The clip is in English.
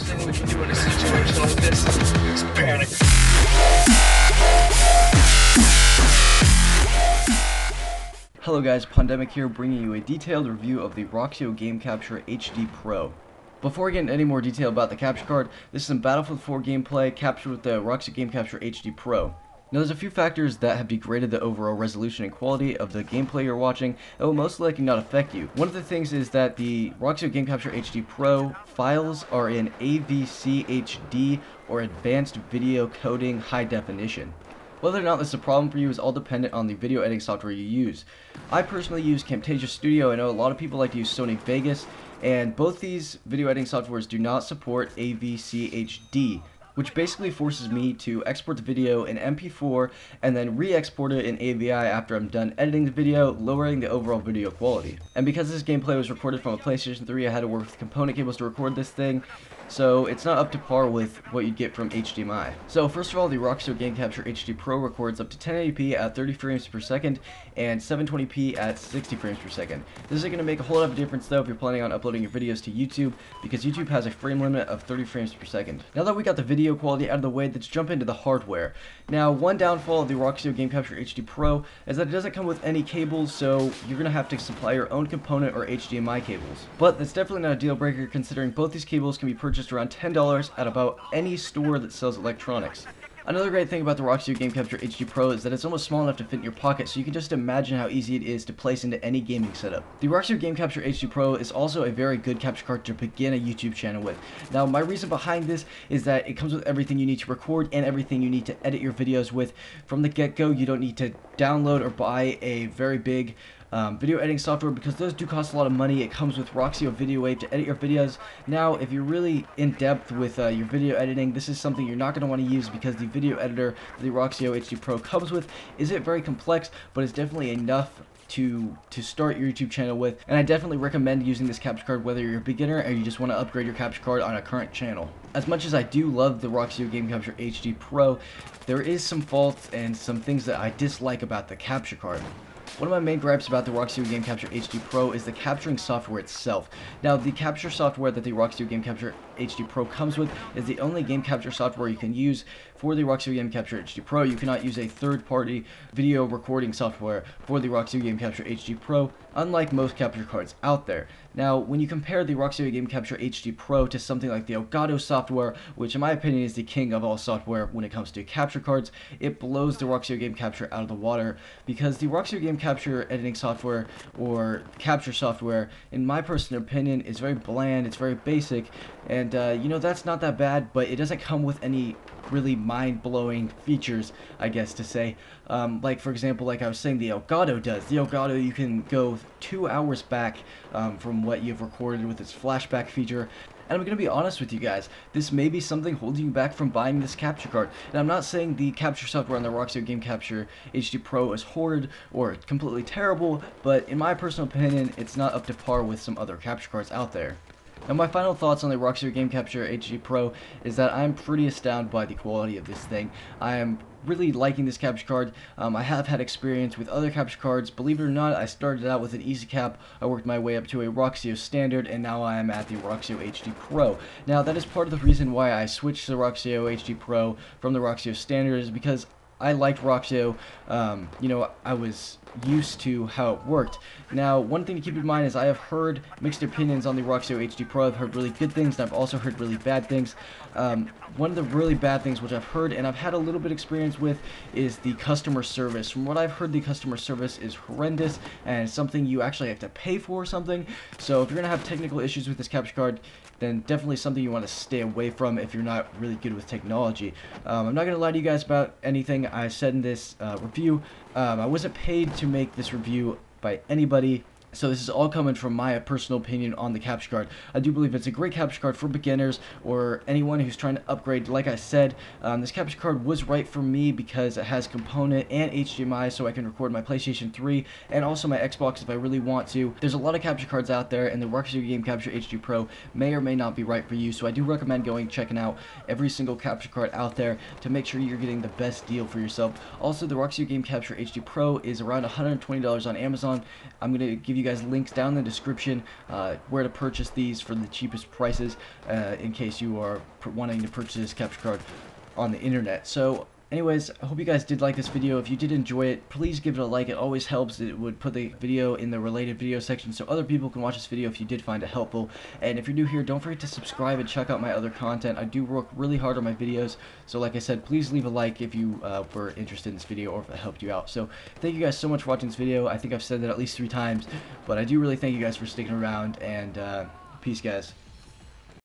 thing we can do in a situation like this is panic. Hello guys, Pandemic here, bringing you a detailed review of the Roxio Game Capture HD Pro. Before we get into any more detail about the capture card, this is some Battlefield 4 gameplay captured with the Roxio Game Capture HD Pro. Now there's a few factors that have degraded the overall resolution and quality of the gameplay you're watching that will most likely not affect you. One of the things is that the Roxio Game Capture HD Pro files are in AVC HD or Advanced Video Coding High Definition. Whether or not this is a problem for you is all dependent on the video editing software you use. I personally use Camtasia Studio. I know a lot of people like to use Sony Vegas, and both these video editing softwares do not support AVC HD, which basically forces me to export the video in MP4 and then re-export it in AVI after I'm done editing the video, lowering the overall video quality. And because this gameplay was recorded from a PlayStation 3, I had to work with component cables to record this thing, so it's not up to par with what you'd get from HDMI. So first of all, the Roxio Game Capture HD Pro records up to 1080p at 30 frames per second and 720p at 60 frames per second. This isn't going to make a whole lot of difference though if you're planning on uploading your videos to YouTube, because YouTube has a frame limit of 30 frames per second. Now that we got the video quality out of the way, let's jump into the hardware. Now, one downfall of the Roxio Game Capture HD Pro is that it doesn't come with any cables, so you're going to have to supply your own component or HDMI cables. But that's definitely not a deal breaker, considering both these cables can be purchased around $10 at about any store that sells electronics. Another great thing about the Roxio Game Capture HD Pro is that it's almost small enough to fit in your pocket, so you can just imagine how easy it is to place into any gaming setup. The Roxio Game Capture HD Pro is also a very good capture card to begin a YouTube channel with. Now, my reason behind this is that it comes with everything you need to record and everything you need to edit your videos with. From the get-go, you don't need to download or buy a very big video editing software, because those do cost a lot of money. It comes with Roxio Video Wave to edit your videos. Now, if you're really in depth with your video editing, this is something you're not going to want to use, because the video editor the Roxio HD Pro comes with isn't very complex, but it's definitely enough to start your YouTube channel with, and I definitely recommend using this capture card whether you're a beginner or you just want to upgrade your capture card on a current channel. As much as I do love the Roxio Game Capture HD Pro, there is some faults and some things that I dislike about the capture card. One of my main gripes about the Roxio Game Capture HD Pro is the capturing software itself. Now, the capture software that the Roxio Game Capture HD Pro comes with is the only game capture software you can use for the Roxio Game Capture HD Pro. You cannot use a third-party video recording software for the Roxio Game Capture HD Pro, unlike most capture cards out there. Now, when you compare the Roxio Game Capture HD Pro to something like the Elgato software, which in my opinion is the king of all software when it comes to capture cards, it blows the Roxio Game Capture out of the water, because the Roxio Game Capture editing software or capture software, in my personal opinion, is very bland, it's very basic, and you know, that's not that bad, but it doesn't come with any really mind-blowing features, I guess to say. Like, for example, like I was saying, the Elgato does. The Elgato, you can go 2 hours back from what you've recorded with its flashback feature. And I'm going to be honest with you guys, this may be something holding you back from buying this capture card. And I'm not saying the capture software on the Roxio Game Capture HD Pro is horrid or completely terrible, but in my personal opinion, it's not up to par with some other capture cards out there. Now, my final thoughts on the Roxio Game Capture HD Pro is that I'm pretty astounded by the quality of this thing. I am really liking this capture card. I have had experience with other capture cards. Believe it or not, I started out with an EasyCap, I worked my way up to a Roxio Standard, and now I am at the Roxio HD Pro. Now, that is part of the reason why I switched to the Roxio HD Pro from the Roxio Standard, is because I liked Roxio. You know, I was used to how it worked. Now, one thing to keep in mind is I have heard mixed opinions on the Roxio HD Pro. I've heard really good things, and I've also heard really bad things. One of the really bad things which I've heard, and I've had a little bit experience with, is the customer service. From what I've heard, the customer service is horrendous, and it's something you actually have to pay for or something. So if you're going to have technical issues with this capture card, then definitely something you want to stay away from if you're not really good with technology. I'm not going to lie to you guys about anything I said in this review. I wasn't paid to make this review by anybody. So this is all coming from my personal opinion on the capture card. I do believe it's a great capture card for beginners or anyone who's trying to upgrade. Like I said, this capture card was right for me because it has component and HDMI, so I can record my PlayStation 3 and also my Xbox if I really want to. There's a lot of capture cards out there, and the Roxio Game Capture HD Pro may or may not be right for you, so I do recommend checking out every single capture card out there to make sure you're getting the best deal for yourself. Also, the Roxio Game Capture HD Pro is around $120 on Amazon. I'm going to give you you guys links down in the description where to purchase these for the cheapest prices in case you are wanting to purchase this capture card on the internet. So anyways, I hope you guys did like this video. If you did enjoy it, please give it a like. It always helps. It would put the video in the related video section so other people can watch this video if you did find it helpful. And if you're new here, don't forget to subscribe and check out my other content. I do work really hard on my videos. So like I said, please leave a like if you were interested in this video or if it helped you out. So thank you guys so much for watching this video. I think I've said that at least 3 times, but I do really thank you guys for sticking around, and peace, guys.